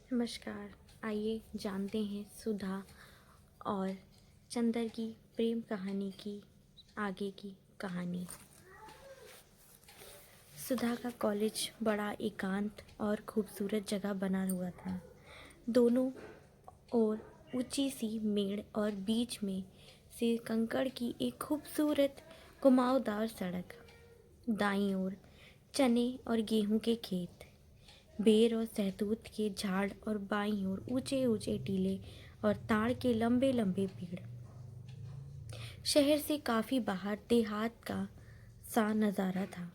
नमस्कार। आइए जानते हैं सुधा और चंदर की प्रेम कहानी की आगे की कहानी। सुधा का कॉलेज बड़ा एकांत और खूबसूरत जगह बना हुआ था। दोनों ओर ऊंची सी मेड़ और बीच में से कंकड़ की एक खूबसूरत घुमावदार सड़क। दाईं ओर चने और गेहूं के खेत, बेर और सहतूत के झाड़ और बाईं ओर ऊंचे ऊंचे टीले और ताड़ के लंबे लंबे पेड़। शहर से काफी बाहर देहात का सा नज़ारा था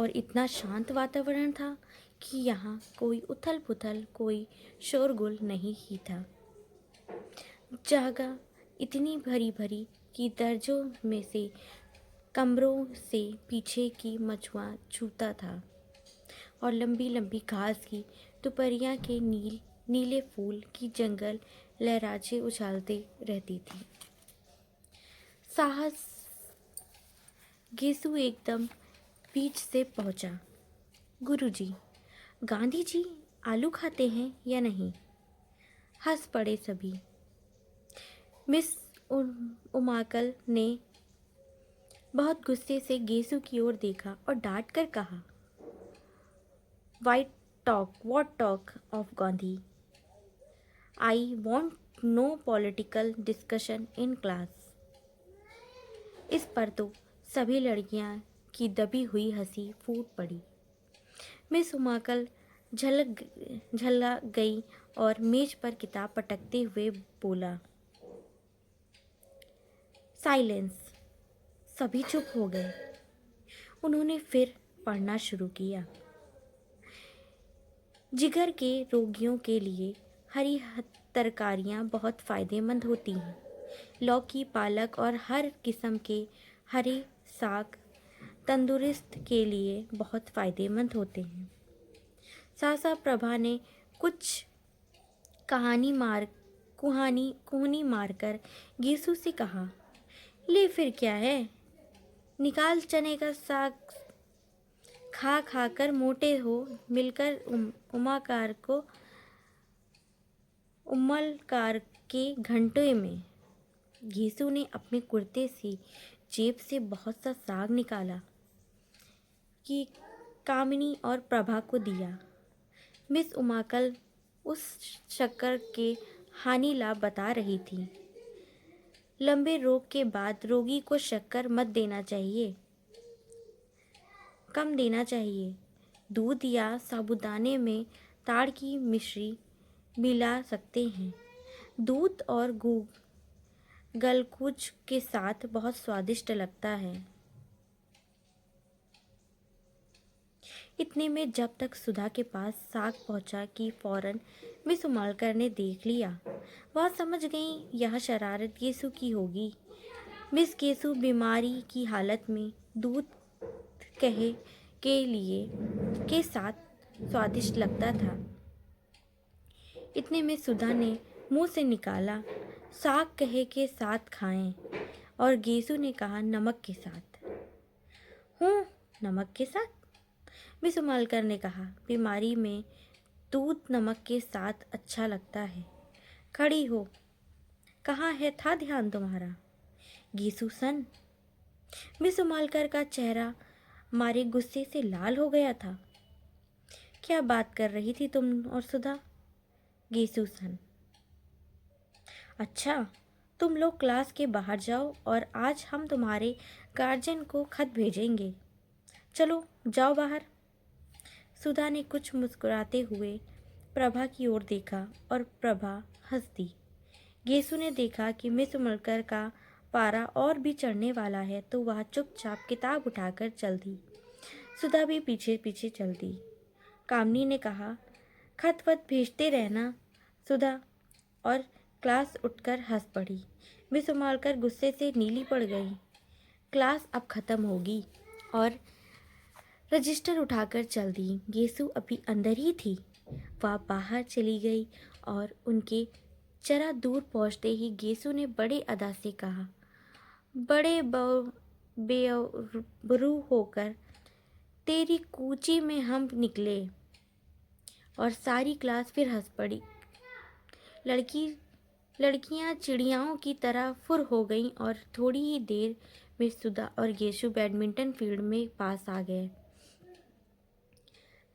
और इतना शांत वातावरण था कि यहाँ कोई उथल पुथल, कोई शोरगुल नहीं ही था। जगह इतनी भरी भरी कि दर्जों में से कमरों से पीछे की मछुआ छूता था और लंबी लंबी घास की दोपहरिया के नीले फूल की जंगल लहराजे उछालते रहती थी। साहस गेसु एकदम बीच से पहुंचा। गुरुजी, गांधी जी आलू खाते हैं या नहीं? हंस पड़े सभी। मिस उमाकल ने बहुत गुस्से से गेसु की ओर देखा और डांट कर कहा, What talk of Gandhi? I want no political discussion in class. इस पर तो सभी लड़कियां की दबी हुई हंसी फूट पड़ी। मिस उमाकल झल्ला गई और मेज पर किताब पटकते हुए बोला, साइलेंस। सभी चुप हो गए। उन्होंने फिर पढ़ना शुरू किया। जिगर के रोगियों के लिए हरी तरकारियां बहुत फ़ायदेमंद होती हैं। लौकी, पालक और हर किस्म के हरे साग तंदुरुस्त के लिए बहुत फ़ायदेमंद होते हैं। सासा प्रभा ने कुछ कुहानी मारकर गेसु से कहा, ले फिर क्या है, निकाल चने का साग, खा खा कर मोटे हो, मिलकर उम्मलकार के घंटे में। घेसू ने अपने कुर्ते से जेब से बहुत सा साग निकाला कि कामिनी और प्रभा को दिया। मिस उमाकल उस शक्कर के हानि लाभ बता रही थी। लंबे रोग के बाद रोगी को शक्कर मत देना चाहिए, कम देना चाहिए। दूध या साबुदाने में ताड़ की मिश्री मिला सकते हैं। दूध और गलकुच के साथ बहुत स्वादिष्ट लगता है। इतने में जब तक सुधा के पास साग पहुंचा कि फौरन मिस उमालकर ने देख लिया। वह समझ गई यह शरारत गेसु की होगी। मिस गेसु बीमारी की हालत में दूध कहे के साथ स्वादिष्ट लगता था। इतने में सुधा ने मुंह से निकाला, साग कहे के साथ खाएं, और गेसु ने कहा, नमक के साथ। हूँ, नमक के साथ? मिस उमालकर ने कहा, बीमारी में दूध नमक के साथ अच्छा लगता है। खड़ी हो, कहाँ है था ध्यान तुम्हारा? गेसु सन। मिस उमालकर का चेहरा मारे गुस्से से लाल हो गया था। क्या बात कर रही थी तुम और सुधा? गेसु सन। अच्छा, तुम लोग क्लास के बाहर जाओ और आज हम तुम्हारे गार्जियन को खत भेजेंगे। चलो जाओ बाहर। सुधा ने कुछ मुस्कुराते हुए प्रभा की ओर देखा और प्रभा हंस दी। गेसु ने देखा कि मिस उमलकर का पारा और भी चढ़ने वाला है तो वह चुपचाप किताब उठाकर चल दी। सुधा भी पीछे पीछे चल दी। कामनी ने कहा, खत वत भेजते रहना सुधा, और क्लास उठकर हंस पड़ी। मिस उमालकर गुस्से से नीली पड़ गई। क्लास अब ख़त्म होगी और रजिस्टर उठाकर चल दी। गेसु अभी अंदर ही थी। वह बाहर चली गई और उनके जरा दूर पहुंचते ही गेसु ने बड़े अदा से कहा, बड़े बेबरू होकर तेरी कूची में हम निकले। और सारी क्लास फिर हंस पड़ी। लड़की लड़कियां चिड़ियाओं की तरह फुर हो गईं और थोड़ी ही देर में सुधा और गेशु बैडमिंटन फील्ड में पास आ गए।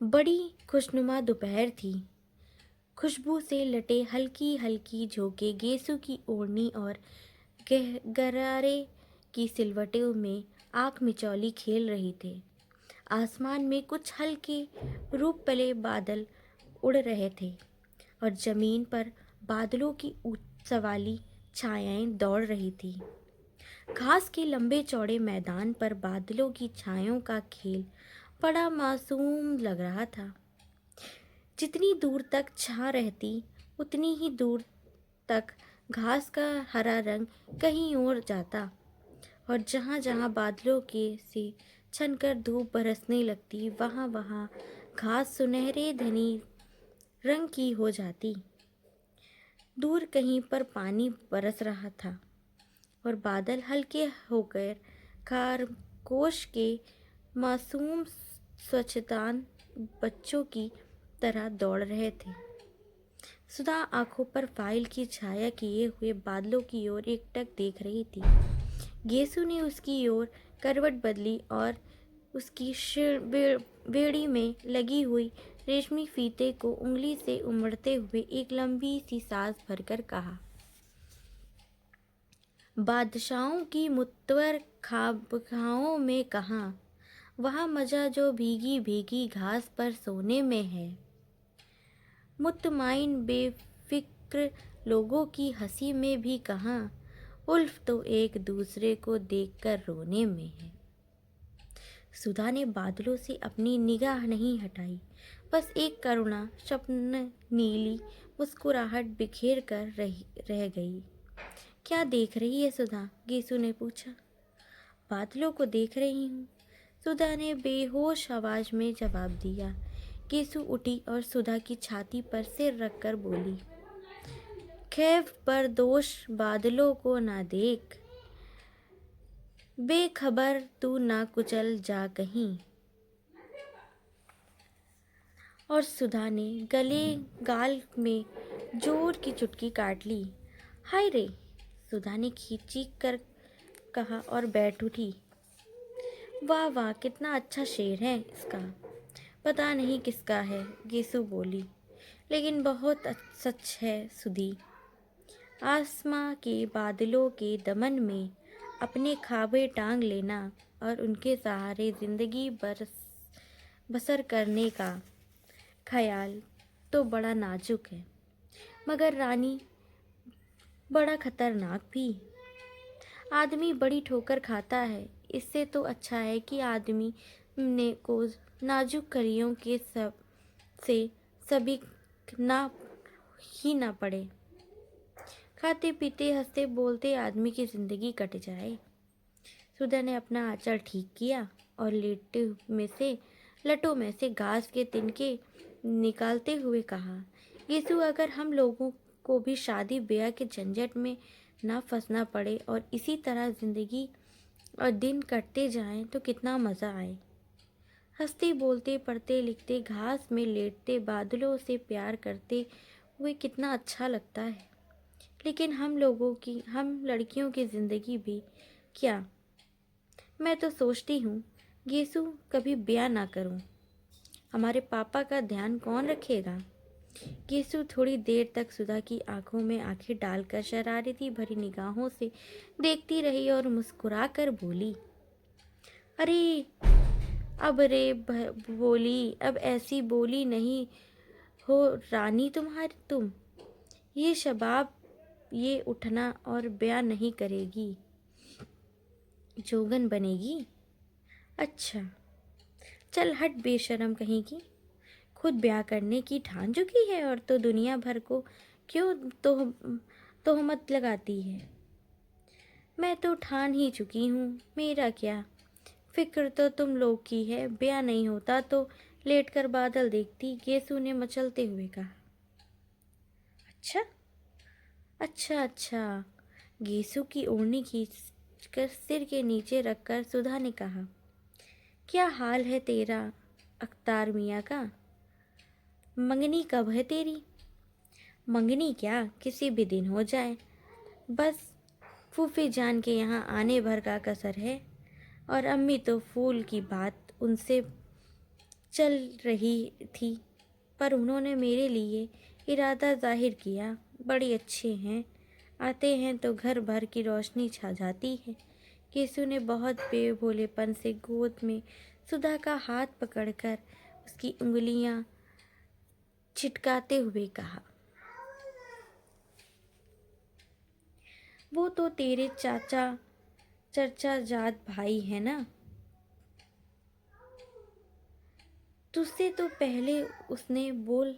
बड़ी खुशनुमा दोपहर थी। खुशबू से लटे हल्की हल्की झोंके गेसू की ओढ़नी और गरारे की सिलवटों में आँख मिचौली खेल रही थे। आसमान में कुछ हल्के रूप पले बादल उड़ रहे थे और जमीन पर बादलों की सवाली छायाएं दौड़ रही थी। घास के लंबे चौड़े मैदान पर बादलों की छायाओं का खेल बड़ा मासूम लग रहा था। जितनी दूर तक छा रहती उतनी ही दूर तक घास का हरा रंग कहीं और जाता और जहाँ जहाँ बादलों के से छनकर धूप बरसने लगती वहाँ वहाँ घास सुनहरे धनी रंग की हो जाती। दूर कहीं पर पानी बरस रहा था और बादल हल्के होकर खरगोश के मासूम स्वच्छतान बच्चों की तरह दौड़ रहे थे। सुधा आंखों पर फाइल की छाया किए हुए बादलों की ओर एकटक देख रही थी। गेसु ने उसकी ओर करवट बदली और उसकी बेड़ी में लगी हुई रेशमी फीते को उंगली से उमड़ते हुए एक लंबी सी सांस भरकर कहा, बादशाहों की मुत्तर खाबखाओं में कहाँ, वहाँ मजा जो भीगी भीगी घास पर सोने में है। मुतमाइन बेफिक्र लोगों की हंसी में भी कहाँ, उल्फ तो एक दूसरे को देखकर रोने में है। सुधा ने बादलों से अपनी निगाह नहीं हटाई, बस एक करुणा स्वप्न नीली मुस्कुराहट बिखेर कर रह गई। क्या देख रही है सुधा? गेसु ने पूछा। बादलों को देख रही हूँ, सुधा ने बेहोश आवाज में जवाब दिया। गेसु उठी और सुधा की छाती पर सिर रखकर बोली, खैफ पर दोष बादलों को ना देख, बेखबर तू ना कुचल जा कहीं। और सुधा ने गाल में जोर की चुटकी काट ली। हाय रे, सुधा ने चीख कर कहा और बैठ उठी। वाह वाह, कितना अच्छा शेर है इसका। पता नहीं किसका है, गेसु बोली, लेकिन बहुत सच है सुधी। आसमां के बादलों के दमन में अपने खाबे टांग लेना और उनके सहारे जिंदगी बसर करने का ख्याल तो बड़ा नाजुक है, मगर रानी बड़ा खतरनाक भी। आदमी बड़ी ठोकर खाता है, इससे तो अच्छा है कि आदमी ने को नाजुक कलियों के से सभी ना पड़े। खाते पीते हंसते बोलते आदमी की जिंदगी कट जाए। सुधा ने अपना आंचल ठीक किया और लटों में से घास के तिनके निकालते हुए कहा, यीशु, अगर हम लोगों को भी शादी ब्याह के झंझट में ना फंसना पड़े और इसी तरह जिंदगी और दिन कटते जाएं तो कितना मज़ा आए। हंसते बोलते पढ़ते लिखते घास में लेटते बादलों से प्यार करते हुए कितना अच्छा लगता है। लेकिन हम लड़कियों की ज़िंदगी भी क्या। मैं तो सोचती हूँ गेसु कभी ब्याह ना करूँ, हमारे पापा का ध्यान कौन रखेगा। गेसु थोड़ी देर तक सुधा की आंखों में आंखें डालकर शरारती भरी निगाहों से देखती रही और मुस्कुरा कर बोली, अरे अब ऐसी बोली नहीं हो रानी तुम ये शबाब ये उठना और ब्याह नहीं करेगी, जोगन बनेगी। अच्छा चल हट बेशरम कहीं की, खुद ब्याह करने की ठान चुकी है और तो दुनिया भर को क्यों तोहमत लगाती है। मैं तो ठान ही चुकी हूँ, मेरा क्या, फिक्र तो तुम लोग की है। ब्याह नहीं होता तो लेटकर बादल देखती, गेसु ने मचलते हुए कहा। अच्छा अच्छा अच्छा, गेसु की ओढ़नी खींचकर सिर के नीचे रखकर सुधा ने कहा, क्या हाल है तेरा अख्तार मियाँ का। मंगनी कब है तेरी? मंगनी क्या, किसी भी दिन हो जाए, बस फूफी जान के यहाँ आने भर का कसर है। और अम्मी तो फूल की बात उनसे चल रही थी, पर उन्होंने मेरे लिए इरादा जाहिर किया। बड़ी अच्छे हैं, आते हैं तो घर भर की रोशनी छा जाती है। केसु ने बहुत बेभोलेपन से गोद में सुधा का हाथ पकड़कर उसकी उंगलियां छिटकाते हुए कहा, वो तो तेरे चाचा चर्चा जात भाई है ना? तुझसे तो पहले उसने बोल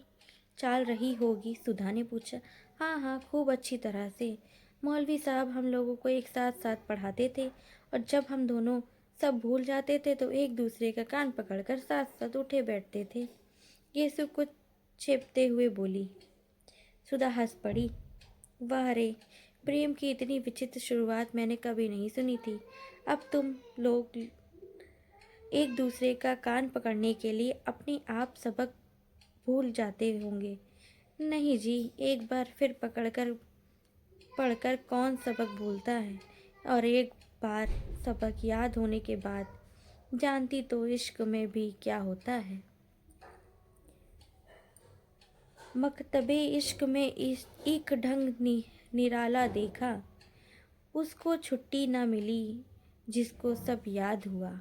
चाल रही होगी? सुधा ने पूछा। हाँ हाँ, खूब अच्छी तरह से। मौलवी साहब हम लोगों को एक साथ साथ पढ़ाते थे, और जब हम दोनों सब भूल जाते थे तो एक दूसरे का कान पकड़कर साथ साथ उठे बैठते थे। ये सब कुछ छिपते हुए बोली। सुधा हंस पड़ी। वाह रे, प्रेम की इतनी विचित्र शुरुआत मैंने कभी नहीं सुनी थी। अब तुम लोग एक दूसरे का कान पकड़ने के लिए अपने आप सबक भूल जाते होंगे। नहीं जी, एक बार फिर पढ़कर कौन सबक भूलता है, और एक बार सबक याद होने के बाद जानती तो इश्क में भी क्या होता है। मकतबे इश्क में एक ढंग निराला देखा, उसको छुट्टी न मिली जिसको सब याद हुआ।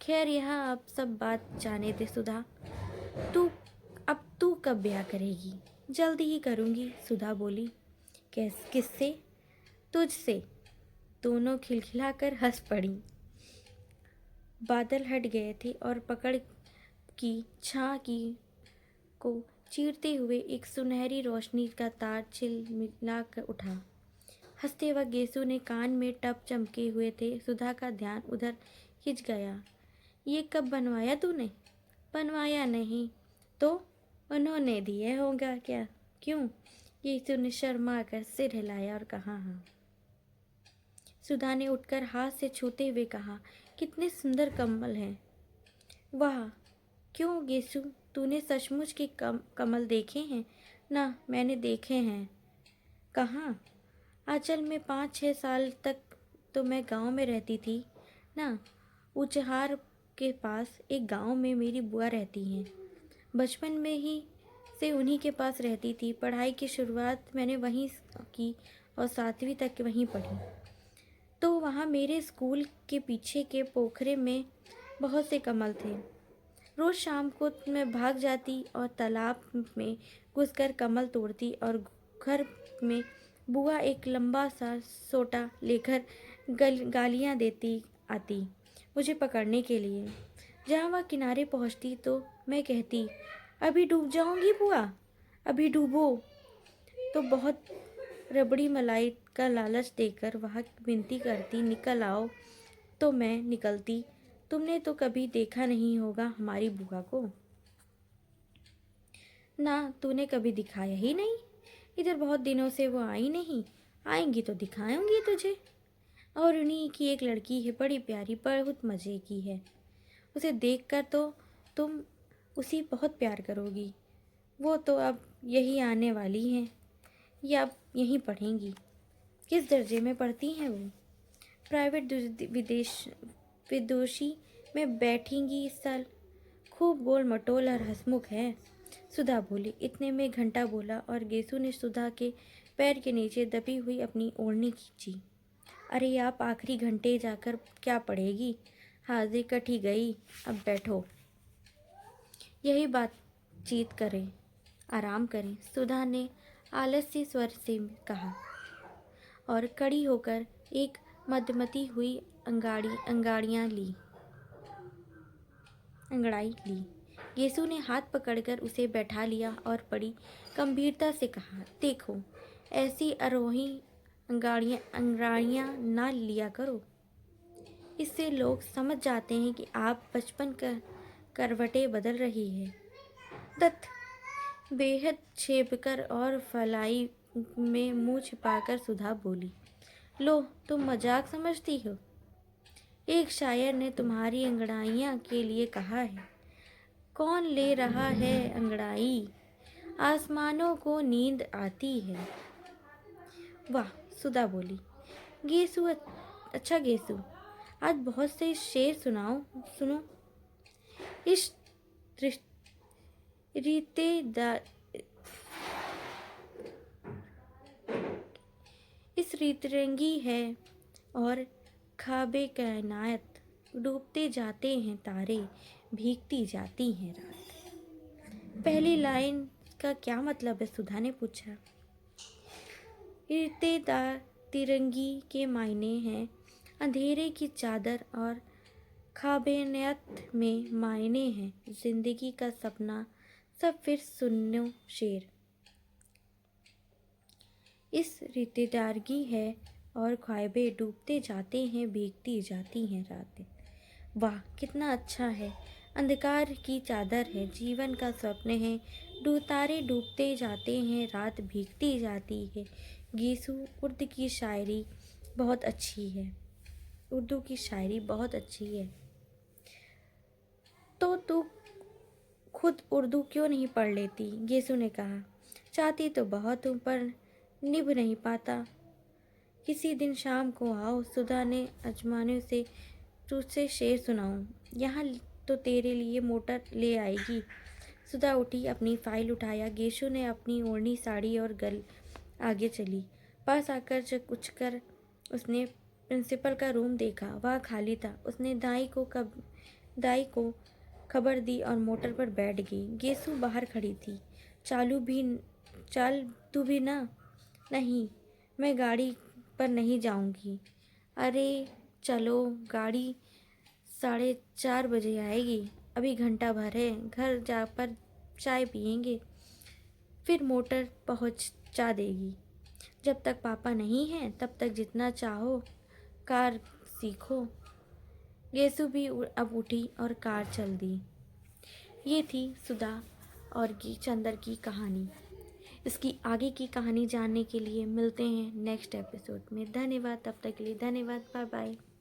खैर, यहाँ अब सब बात जाने दे सुधा। तू तू कब ब्याह करेगी? जल्दी ही करूँगी, सुधा बोली। किससे? तुझसे। दोनों खिलखिलाकर हंस पड़ी। बादल हट गए थे और पकड़ की छां की को चीरते हुए एक सुनहरी रोशनी का तार चिलमिला कर उठा। हंसते वक्त गेसु ने कान में टप चमके हुए थे। सुधा का ध्यान उधर खिंच गया। ये कब बनवाया तूने? बनवाया नहीं तो उन्होंने दिए होगा क्या? क्यों? गेसु ने शर्मा कर सिर हिलाया और कहा हाँ। सुधा ने उठकर हाथ से छूते हुए कहा, कितने सुंदर कमल हैं। वाह! क्यों गेसु, तूने सचमुच के कमल देखे हैं? ना, मैंने देखे हैं। कहाँ? आंचल में 5-6 साल तक तो मैं गांव में रहती थी ना। ऊंचहार के पास एक गांव में मेरी बुआ रहती हैं। बचपन में ही से उन्हीं के पास रहती थी। पढ़ाई की शुरुआत मैंने वहीं की और 7वीं तक वहीं पढ़ी। तो वहाँ मेरे स्कूल के पीछे के पोखरे में बहुत से कमल थे। रोज़ शाम को मैं भाग जाती और तालाब में घुसकर कमल तोड़ती, और घर में बुआ एक लंबा सा सोटा लेकर गालियाँ देती आती मुझे पकड़ने के लिए। जहाँ वह किनारे पहुँचती तो मैं कहती, अभी डूब जाऊँगी बुआ, अभी डूबो। तो बहुत रबड़ी मलाई का लालच देकर वह विनती करती, निकल आओ। तो मैं निकलती। तुमने तो कभी देखा नहीं होगा हमारी बुआ को। ना, तूने कभी दिखाया ही नहीं। इधर बहुत दिनों से वो आई नहीं। आएंगी तो दिखाऊंगी तुझे। और उन्हीं की एक लड़की है, बड़ी प्यारी, बहुत मज़े की है। उसे देखकर तो तुम उसी बहुत प्यार करोगी। वो तो अब यही आने वाली हैं, या अब यहीं पढ़ेंगी। किस दर्जे में पढ़ती हैं वो? प्राइवेट विदुषी में बैठेंगी इस साल। खूब गोल मटोल और हंसमुख है, सुधा बोली। इतने में घंटा बोला और गेसु ने सुधा के पैर के नीचे दबी हुई अपनी ओढ़नी खींची। अरे, आप आखिरी घंटे जाकर क्या पढ़ेगी? हाजिर कटी गई, अब बैठो, यही बातचीत करें, आराम करें, सुधा ने आलसी स्वर से कहा, और खड़ी होकर एक मदमती हुई अंगड़ाई ली। गेसु ने हाथ पकड़कर उसे बैठा लिया और बड़ी गंभीरता से कहा, देखो, ऐसी अरोही अंगड़ाइयाँ ना लिया करो। इससे लोग समझ जाते हैं कि आप बचपन कर करवटें बदल रही है। दत्त बेहद छेपकर और फलाई में मुंह छिपाकर सुधा बोली, लो, तुम मजाक समझती हो? एक शायर ने तुम्हारी अंगड़ाइयाँ के लिए कहा है, कौन ले रहा है अंगड़ाई, आसमानों को नींद आती है। वाह, सुधा बोली। गेसु, अच्छा गेसु, आज बहुत से शेर सुनो। इस दृश- रीतेदार इस रीतरंगी है और ख्वाबे कायनात, डूबते जाते हैं तारे, भीगती जाती हैं रात। पहली लाइन का क्या मतलब है, सुधा ने पूछा। रीतेदार तिरंगी के मायने हैं अंधेरे की चादर और ख्वाबेनियत में मायने हैं जिंदगी का सपना। सब फिर सुनो शेर। इस रिश्तेदारगी है और ख्वाबे डूबते जाते हैं, भीगती जाती हैं रातें। वाह, कितना अच्छा है। अंधकार की चादर है, जीवन का स्वप्न है, तारे डूबते जाते हैं, रात भीगती जाती है। गीसू, उर्दू की शायरी बहुत अच्छी है। उर्दू की शायरी बहुत अच्छी है। तो तू खुद उर्दू क्यों नहीं पढ़ लेती, गेसू ने कहा। चाहती तो बहुत हूँ पर निभ नहीं पाता। किसी दिन शाम को आओ, सुधा ने अजमाने से तुझसे शेर सुनाऊं। यहाँ तो तेरे लिए मोटर ले आएगी। सुधा उठी, अपनी फाइल उठाया। गेशु ने अपनी ओढ़नी, साड़ी और गल आगे चली। पास आकर जब उछकर उसने प्रिंसिपल का रूम देखा। वह खाली था। उसने दाई को खबर दी और मोटर पर बैठ गई। गेसु बाहर खड़ी थी। चाल तू भी ना। नहीं, मैं गाड़ी पर नहीं जाऊंगी। अरे चलो, गाड़ी 4:30 बजे आएगी। अभी घंटा भर है, घर जाकर चाय पियेंगे, फिर मोटर पहुंचा देगी। जब तक पापा नहीं हैं तब तक जितना चाहो कार सीखो। गेसु भी अब उठी और कार चल दी। ये थी सुधा और चंदर की कहानी। इसकी आगे की कहानी जानने के लिए मिलते हैं नेक्स्ट एपिसोड में। धन्यवाद, तब तक के लिए धन्यवाद, बाय बाय।